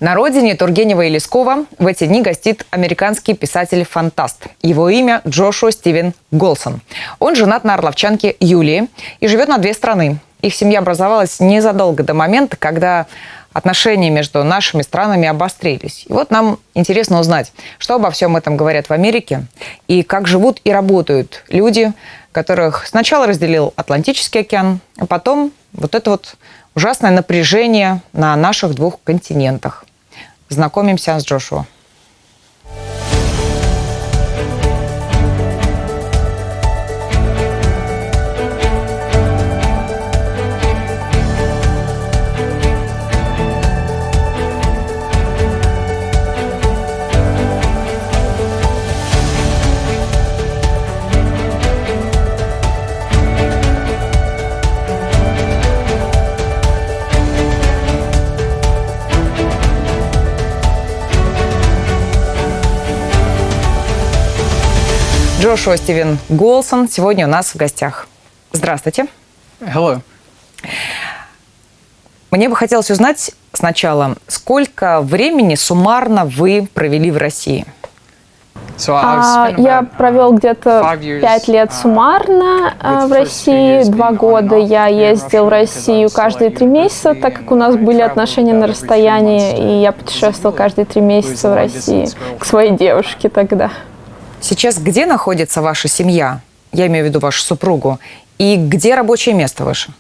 На родине Тургенева и Лескова в эти дни гостит американский писатель-фантаст. Его имя Джошуа Стивен Голсон. Он женат на орловчанке Юлии и живет на две страны. Их семья образовалась незадолго до момента, когда отношения между нашими странами обострились. И вот нам интересно узнать, что обо всем этом говорят в Америке и как живут и работают люди, которых сначала разделил Атлантический океан, а потом вот это вот ужасное напряжение на наших двух континентах. Знакомимся с Джошуа. Джошуа Стивен Голсон сегодня у нас в гостях. Здравствуйте. Hello. Мне бы хотелось узнать сначала, сколько времени суммарно вы провели в России? Я провел где-то 5 лет суммарно в России. 2 года я ездил в Россию каждые 3 месяца, так как у нас были отношения на расстоянии, и я путешествовал каждые 3 месяца в России к своей девушке тогда. Сейчас где находится ваша семья? Я имею в виду вашу супругу. И где рабочее место ваше?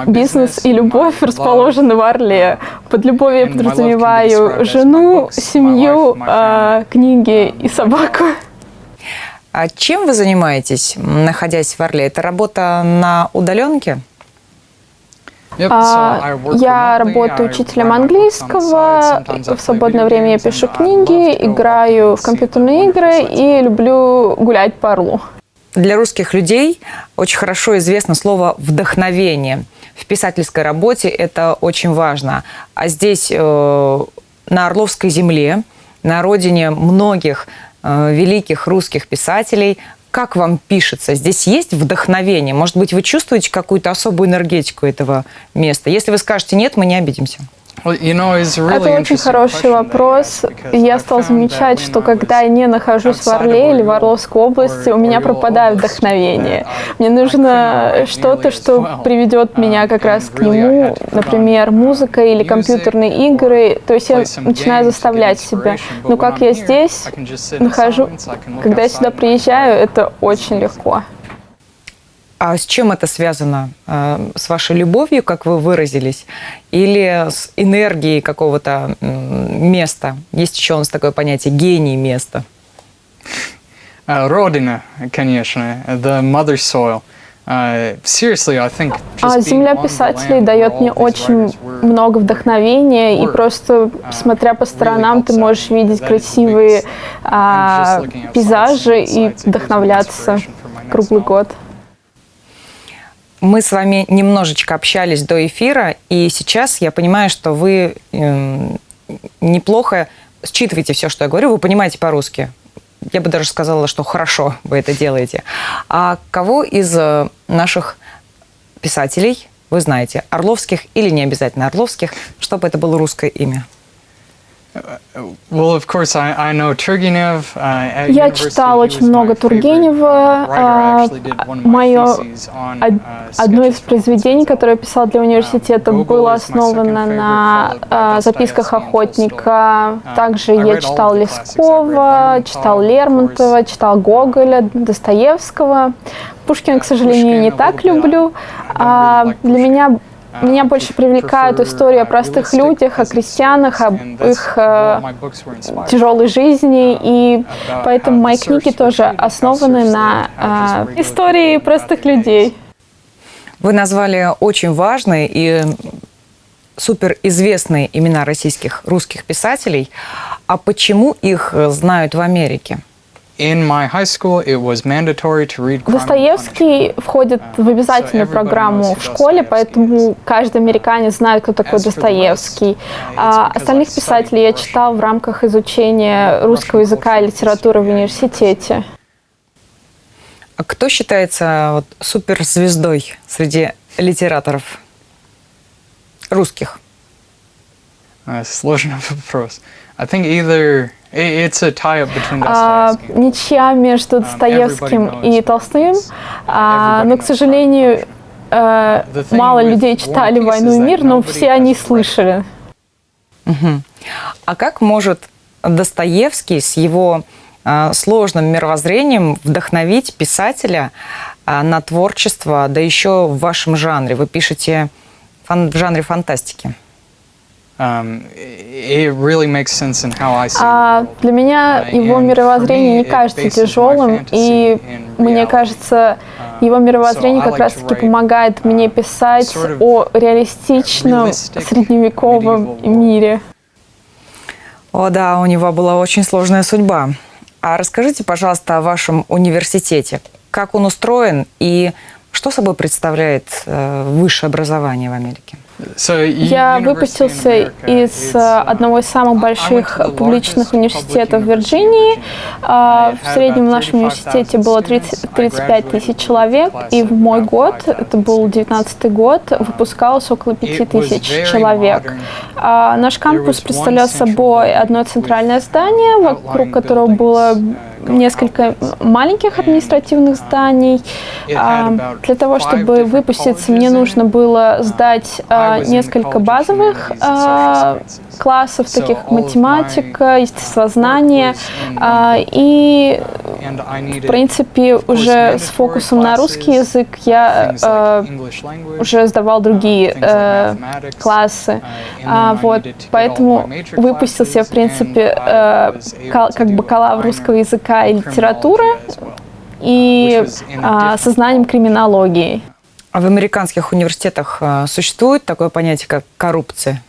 Бизнес и любовь расположены в Орле. Под любовью я подразумеваю жену, семью, книги и собаку. А чем вы занимаетесь, находясь в Орле? Это работа на удаленке? Я работаю учителем английского, в свободное время я пишу книги, играю в компьютерные игры и люблю гулять по Орлу. Для русских людей очень хорошо известно слово «вдохновение». В писательской работе это очень важно. А здесь, на Орловской земле, на родине многих великих русских писателей, как вам пишется? Здесь есть вдохновение? Может быть, вы чувствуете какую-то особую энергетику этого места? Если вы скажете «нет», мы не обидимся. Это очень хороший вопрос. Я стал замечать, что когда я не нахожусь в Орле или в Орловской области, у меня пропадает вдохновение. Мне нужно что-то, что приведет меня как раз к нему, например, музыка или компьютерные игры. То есть я начинаю заставлять себя. Но как я здесь нахожу, когда я сюда приезжаю, это очень легко. А с чем это связано? С вашей любовью, как вы выразились, или с энергией какого-то места? Есть еще у нас такое понятие «гений места». Родина, конечно, the mother soil. Земля писателей дает мне очень много вдохновения, и просто смотря по сторонам, ты можешь видеть красивые пейзажи и вдохновляться круглый год. Мы с вами немножечко общались до эфира, и сейчас я понимаю, что вы неплохо считываете все, что я говорю, вы понимаете по-русски. Я бы даже сказала, что хорошо вы это делаете. А кого из наших писателей вы знаете? Орловских или не обязательно орловских, чтобы это было русское имя? Я читал очень много Тургенева. Одно из произведений, которое я писал для университета, было основано на записках охотника. Также я читал Лескова, читал Лермонтова, читал Гоголя, Достоевского. Пушкина, к сожалению, не так люблю. Меня больше привлекают истории о простых людях, о крестьянах, об их тяжелой жизни, и поэтому мои книги тоже основаны на истории простых людей. Вы назвали очень важные и суперизвестные имена русских писателей. А почему их знают в Америке? Достоевский входит в обязательную программу в школе, поэтому каждый американец знает, кто такой Достоевский. А остальных писателей я читал в рамках изучения русского языка и литературы в университете. А кто считается суперзвездой среди литераторов? русских? Сложный вопрос. I think either it's a tie-up between Dostoevsky. Ничья между Достоевским и Толстым, но, к сожалению, мало людей читали «Войну и мир», но все они слышали. А как может Достоевский с его сложным мировоззрением вдохновить писателя на творчество, да еще в вашем жанре? Вы пишете в жанре фантастики. It really makes sense in how I see Для меня его мировоззрение не кажется тяжелым, и мне кажется, его мировоззрение как раз-таки помогает мне писать о реалистичном средневековом мире. О да, у него была очень сложная судьба. А расскажите, пожалуйста, о вашем университете. Как он устроен и что собой представляет высшее образование в Америке? Я выпустился из одного из самых больших публичных университетов в Вирджинии. В среднем в нашем университете было 35 тысяч человек, и в мой год, это был 19-й год, выпускалось около 5 тысяч человек. Наш кампус представлял собой одно центральное здание, вокруг которого было несколько маленьких административных зданий. Для того, чтобы выпуститься, мне нужно было сдать несколько базовых классов, таких как математика, естествознание, и, в принципе, уже с фокусом на русский язык я уже сдавал другие классы. Поэтому выпустился я, в принципе, как бакалавр русского языка и литературы и со знанием криминологии. А в американских университетах существует такое понятие, как коррупция?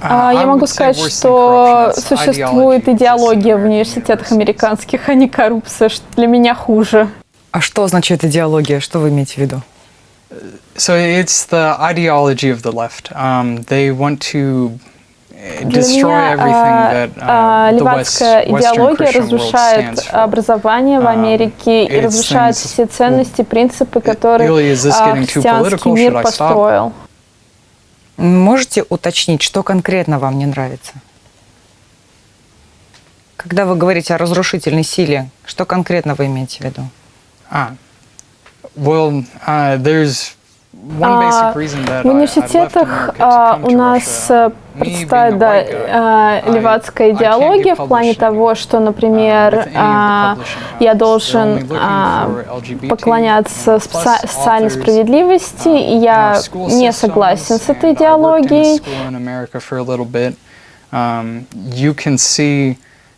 Я могу сказать, что существует идеология в университетах американских, а не коррупция, что для меня хуже. А что означает идеология? Что вы имеете в виду? So it's the ideology of the left. They want to Для меня левацкая идеология разрушает образование в Америке и разрушает все ценности, принципы, которые христианский мир построил. Можете уточнить, что конкретно вам не нравится? Когда вы говорите о разрушительной силе, что конкретно вы имеете в виду? В университетах у нас представит левацкая идеология в плане того, что, например, я должен поклоняться социальной справедливости, и я не согласен с этой идеологией.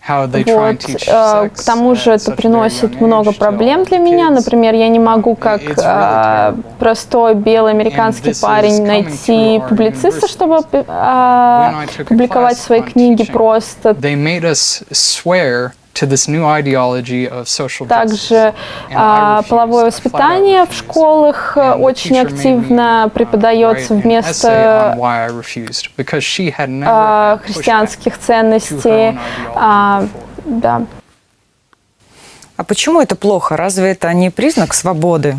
К тому же это приносит много проблем для меня. Например, я не могу, как простой белый американский парень, найти публициста, чтобы публиковать свои книги просто. Также половое воспитание в школах очень активно преподается вместо христианских ценностей. Да. А почему это плохо? Разве это не признак свободы?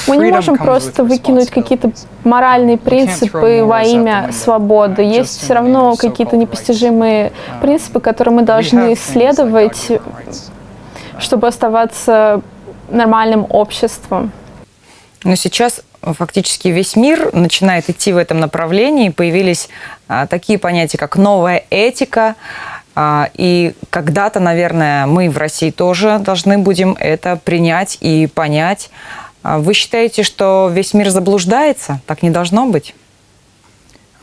Мы не можем просто выкинуть какие-то моральные принципы во имя свободы. Есть все равно какие-то непостижимые принципы, которые мы должны исследовать, чтобы оставаться нормальным обществом. Но сейчас фактически весь мир начинает идти в этом направлении. Появились такие понятия, как новая этика. И когда-то, наверное, мы в России тоже должны будем это принять и понять. Вы считаете, что весь мир заблуждается? Так не должно быть?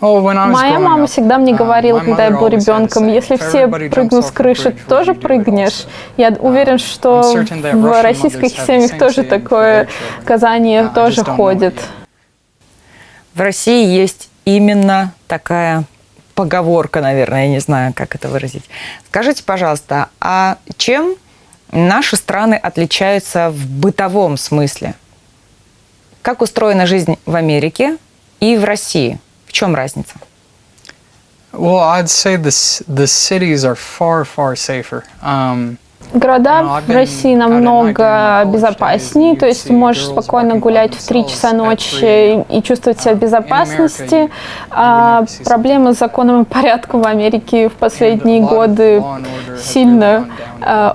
Моя мама всегда мне говорила, когда я был ребенком, если все прыгнут с крыши, ты тоже прыгнешь. Я уверен, что в российских семьях тоже такое сказание тоже ходит. В России есть именно такая поговорка, наверное, я не знаю, как это выразить. Скажите, пожалуйста, а чем наши страны отличаются в бытовом смысле? Как устроена жизнь в Америке и в России? В чем разница? Well, I'd say the cities are far safer. Города в России намного безопаснее, то есть ты можешь спокойно гулять в 3 часа ночи и чувствовать себя в безопасности. А проблемы с законом и порядком в Америке в последние годы сильно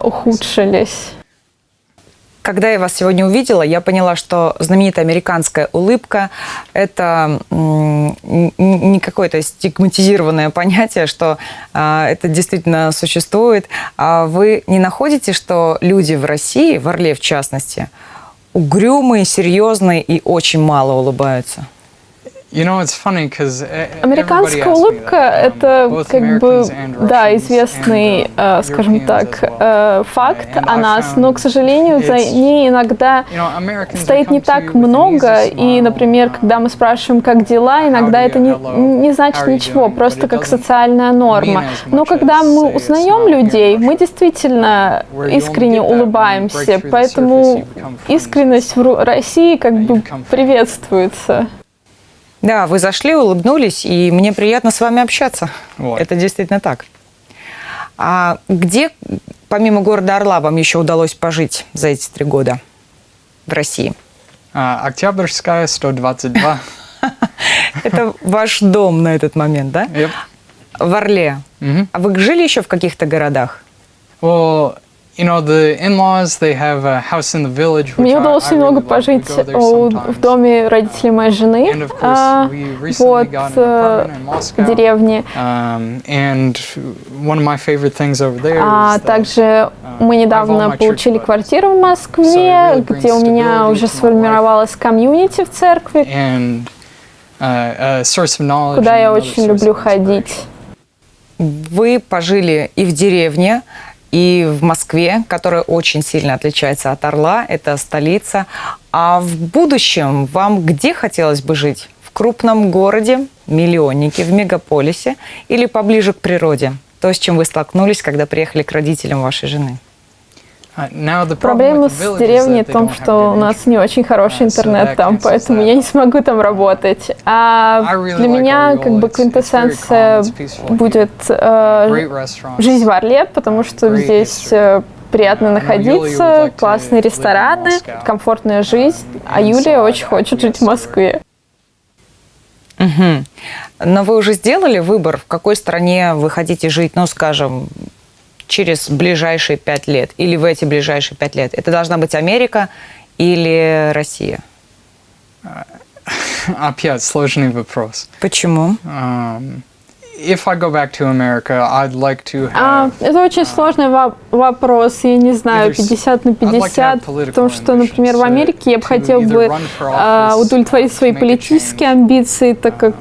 ухудшились. Когда я вас сегодня увидела, я поняла, что знаменитая американская улыбка – это не какое-то стигматизированное понятие, что это действительно существует. А вы не находите, что люди в России, в Орле в частности, угрюмые, серьезные и очень мало улыбаются? Американская улыбка – это как бы, да, известный, скажем так, факт о нас, но, к сожалению, за ней иногда стоит не так много, и, например, когда мы спрашиваем, как дела, иногда это не значит ничего, просто как социальная норма. Но когда мы узнаем людей, мы действительно искренне улыбаемся, поэтому искренность в России как бы приветствуется. Да, вы зашли, улыбнулись, и мне приятно с вами общаться. Вот. Это действительно так. А где, помимо города Орла, вам еще удалось пожить за эти 3 года в России? Октябрьская, 122. Это ваш дом на этот момент, да? В Орле. А вы жили еще в каких-то городах? Мне удалось немного пожить в доме родителей моей жены, вот, в деревне. А также мы недавно получили квартиру в Москве, где у меня уже сформировалась комьюнити в церкви, куда я очень люблю ходить. Вы пожили и в деревне, и в Москве, которая очень сильно отличается от Орла, это столица. А в будущем вам где хотелось бы жить? В крупном городе, миллионнике, в мегаполисе или поближе к природе? То, с чем вы столкнулись, когда приехали к родителям вашей жены. Проблема с деревней в том, что у нас не очень хороший интернет там, поэтому я не смогу там работать. А для меня как бы квинтэссенция будет жизнь в Орле, потому что здесь приятно находиться, классные рестораны, комфортная жизнь, а Юлия очень хочет жить в Москве. Угу. Но вы уже сделали выбор, в какой стране вы хотите жить, ну, скажем, через ближайшие 5 лет, или в эти ближайшие 5 лет? Это должна быть Америка или Россия? Опять сложный вопрос. Почему? Это очень сложный вопрос, я не знаю, 50 на 50, потому что, например, в Америке я бы хотела бы удовлетворить свои политические амбиции, так как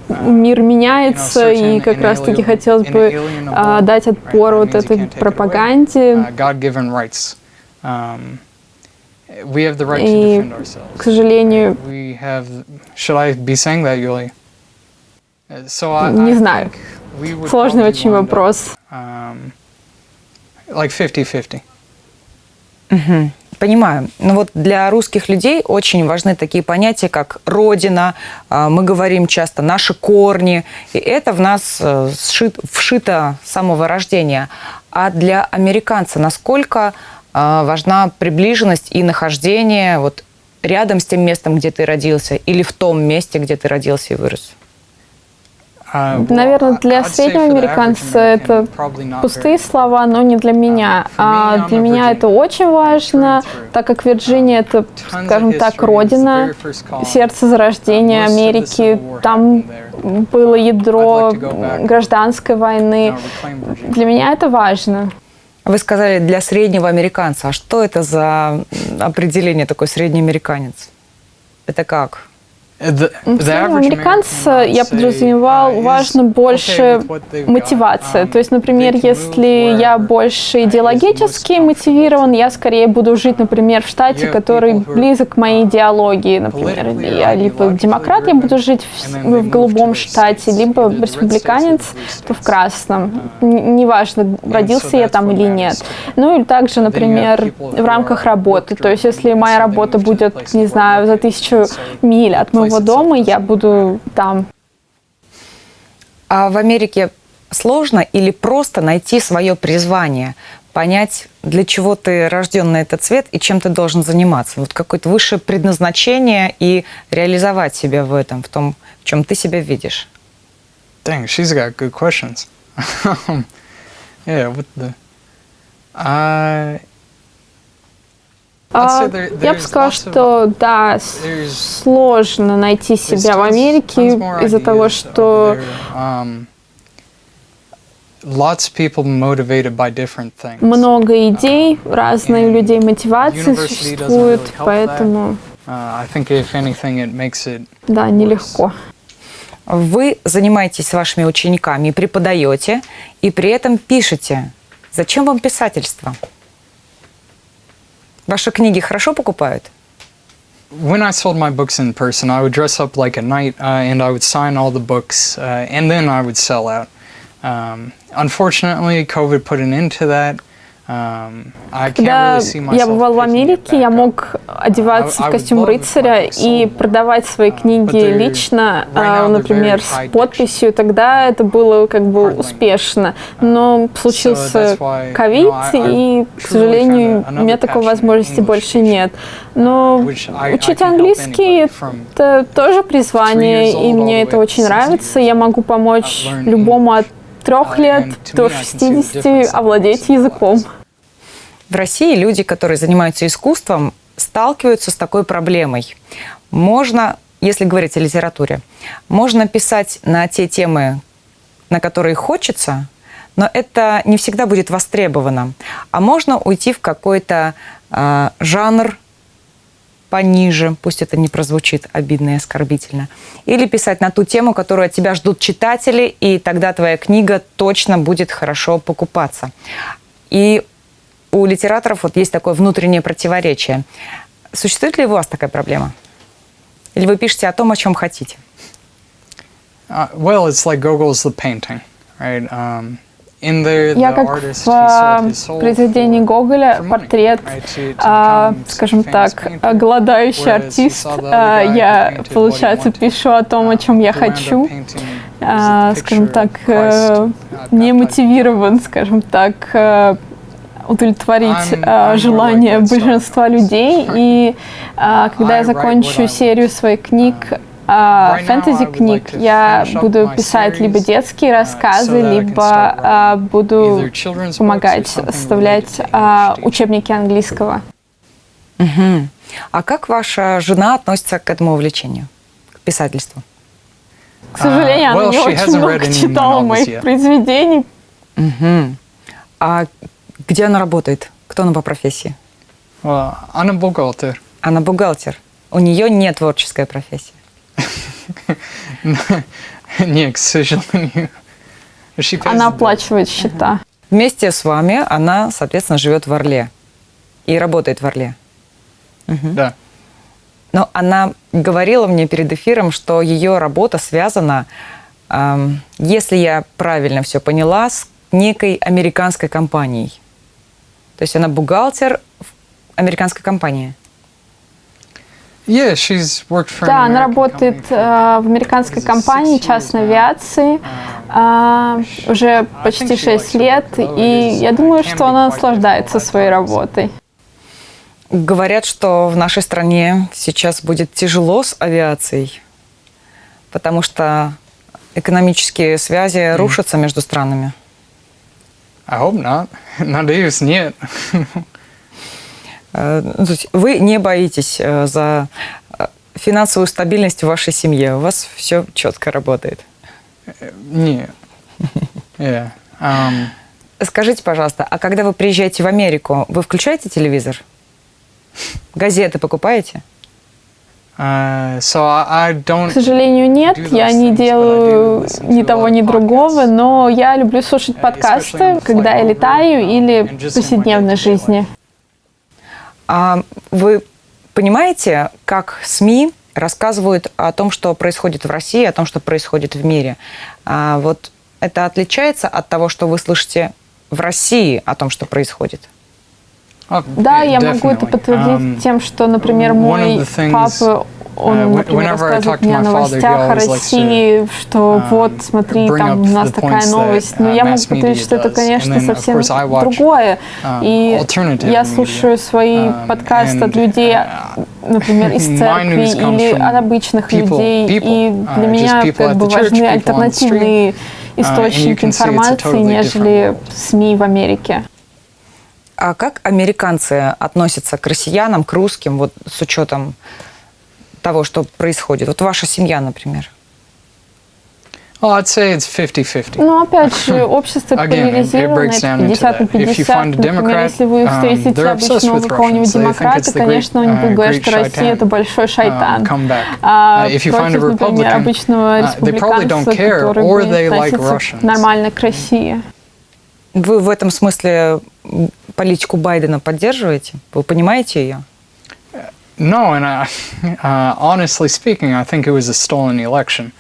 мир меняется, и как раз-таки хотелось бы дать отпор вот этой пропаганде. И, к сожалению, не знаю, сложный очень вопрос. Like 50-50. Угу. Понимаю. Но вот для русских людей очень важны такие понятия, как родина. Мы говорим часто наши корни. И это в нас вшито с самого рождения. А для американца насколько важна приближенность и нахождение вот рядом с тем местом, где ты родился, или в том месте, где ты родился и вырос? Наверное, для среднего американца это пустые слова, но не для меня. А для меня это очень важно, так как Вирджиния – это, скажем так, родина, сердце зарождения Америки. Там было ядро гражданской войны. Для меня это важно. Вы сказали, для среднего американца. А что это за определение, такой средний американец? Это как? Среднего американца, я подразумевал, важно больше мотивация. То есть, например, если я больше идеологически мотивирован, я скорее буду жить, например, в штате, который близок к моей идеологии. Например, я либо демократ, я буду жить в голубом штате, либо республиканец, то в красном. Неважно, родился я там или нет. Ну и также, например, в рамках работы. То есть, если моя работа будет, не знаю, за 1000 миль от моего дома, я буду там. А в Америке сложно или просто найти свое призвание, понять, для чего ты рожден на этот свет и чем ты должен заниматься? Вот какое-то высшее предназначение и реализовать себя в этом, в том, в чем ты себя видишь. Dang, she's got good questions. Yeah, what the... Я бы сказала, что да, сложно найти себя в Америке из-за того, что много идей, разные у людей мотивации существуют, поэтому да, нелегко. Вы занимаетесь с вашими учениками и преподаете, и при этом пишете. Зачем вам писательство? Ваши книги хорошо покупают? When I sold my books in person, I would dress up like a knight and I would sign all the books and then I would sell out. Unfortunately, COVID put an end to that. Когда я бывал в Америке, я мог одеваться в костюм рыцаря и продавать свои книги лично, например, с подписью. Тогда это было как бы успешно. Но случился ковид, и, к сожалению, у меня такой возможности больше нет. Но учить английский — это тоже призвание, и мне это очень нравится. Я могу помочь любому от 3 лет до 60 овладеть языком. В России люди, которые занимаются искусством, сталкиваются с такой проблемой. Можно, если говорить о литературе, можно писать на те темы, на которые хочется, но это не всегда будет востребовано. А можно уйти в какой-то жанр пониже, пусть это не прозвучит обидно и оскорбительно, или писать на ту тему, которую от тебя ждут читатели, и тогда твоя книга точно будет хорошо покупаться. И у литераторов вот есть такое внутреннее противоречие. Существует ли у вас такая проблема? Или вы пишете о том, о чем хотите? Well, it's like Gogol's The Painting, right? Я как в произведении Гоголя портрет, скажем так, голодающий артист. Я, получается, пишу о том, о чем я хочу, скажем так, не мотивирован, скажем так, удовлетворить желания большинства людей. И когда я закончу серию своих книг, фэнтези-книг, я буду писать либо детские рассказы, либо буду помогать составлять учебники английского. Угу. А как ваша жена относится к этому увлечению, к писательству? К сожалению, она не очень много читала моих произведений. Угу. А где она работает? Кто она по профессии? Она бухгалтер. Она бухгалтер. У нее не творческая профессия. Нет, к сожалению. Она оплачивает счета. Вместе с вами она, соответственно, живет в Орле и работает в Орле. Да. Но она говорила мне перед эфиром, что ее работа связана, если я правильно все поняла, с некой американской компанией. То есть она бухгалтер в американской компании. Да, она работает в американской компании частной авиации уже почти 6 лет, и я думаю, что она наслаждается своей работой. Говорят, что в нашей стране сейчас будет тяжело с авиацией, потому что экономические связи рушатся между странами. I hope not. Надеюсь, нет. Вы не боитесь за финансовую стабильность в вашей семье? У вас все четко работает? Нет. Yeah. Скажите, пожалуйста, а когда вы приезжаете в Америку, вы включаете телевизор? Газеты покупаете? К сожалению, нет. Я не делаю ни того, ни другого, но я люблю слушать подкасты, когда я летаю или в повседневной жизни. А вы понимаете, как СМИ рассказывают о том, что происходит в России, о том, что происходит в мире? Вот это отличается от того, что вы слышите в России о том, что происходит? Да, я могу это подтвердить тем, что, например, мой папа Он, например, рассказывает мне о новостях о России, что вот, смотри, там у нас такая новость. Но я могу подтвердить, что это, конечно, совсем другое. И я слушаю свои подкасты от людей, например, из церкви или от обычных людей. И для меня как бы важны альтернативные источники информации, нежели СМИ в Америке. А как американцы относятся к россиянам, к русским, вот с учетом того, что происходит? Вот ваша семья, например. Well, I'd say it's 50-50. Но опять же, общество поляризировано, это 50 на 50. Например, если вы встретите обычного какого-нибудь демократа, конечно, он будет говорить, что Россия — это большой шайтан. А против, например, обычного республиканца, который будет относиться нормально к России. Вы в этом смысле политику Байдена поддерживаете? Вы понимаете ее? No, and honestly speaking, I think it was a stolen election.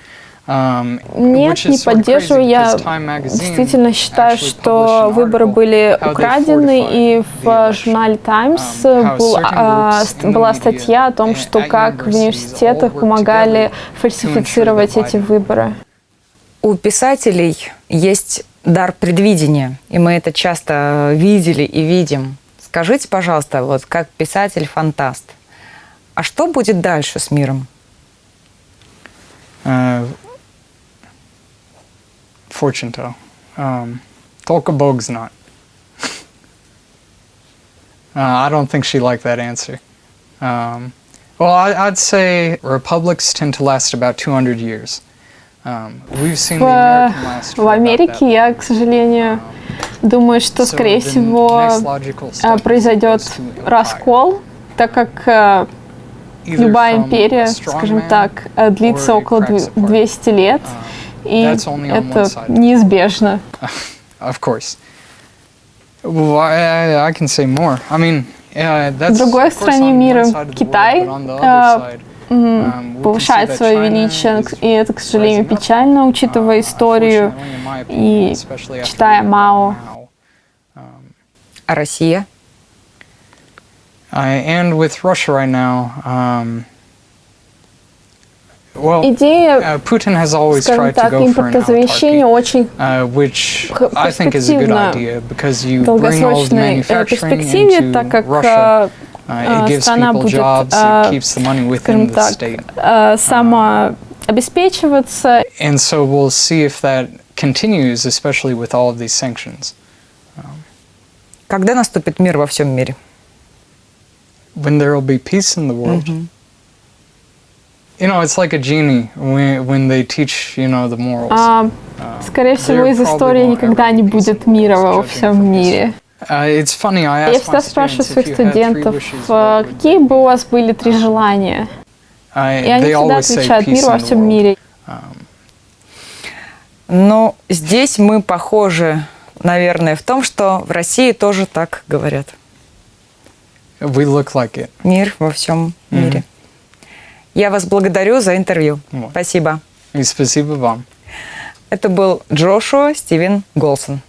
Нет, не поддерживаю. Я действительно считаю, что выборы были украдены, и в журнале «Таймс» была статья о том, что как в университетах помогали фальсифицировать эти выборы. У писателей есть дар предвидения, и мы это часто видели и видим. Скажите, пожалуйста, вот как писатель-фантаст, а что будет дальше с миром? Fortune tell. Только Бог знает. I don't think she liked that answer. Well, I'd say republics tend to last about 200 years. We've seen the American last for В about Америке that. я, к сожалению, думаю, что, скорее всего, произойдет раскол, так как любая империя, скажем так, длится около 200 лет. И это неизбежно. Of course. Well, I can say more. I mean, that's, В другой of course, стране on мира, one side of the Китай, world, but on the other side, we can повышает see that свое China величие, is и это, к сожалению, rising up, печально, учитывая историю unfortunately, in my и opinion, especially after читая reading Мао. about Mao. А Россия? And with Russia right now, well, Идея, Putin has always скажем tried to так, go for an импортозамещения autarky, очень which I think is a good перспективна idea because you в bring all of the долгосрочной manufacturing перспективе, into так как Russia. It gives страна people будет, jobs, it keeps the money скажем within the так, state. самообеспечиваться. And so we'll see if that continues, especially with all of these sanctions. Когда наступит мир во всем мире? When there will be peace in the world. You know, it's like a genie when they teach, you know, the morals. Скорее всего, из истории никогда не будет мира во всем мире. It's funny, I Я ask всегда my спрашиваю students своих if you had 3 студентов, wishes, what would какие бы у вас были 3 желания? И они they всегда always say отвечают peace мир во in the всем world. мире. Но здесь мы похожи, наверное, в том, что в России тоже так говорят. We look like it. Мир во всем мире. Я вас благодарю за интервью. Вот. Спасибо. И спасибо вам. Это был Джошуа Стивен Голсон.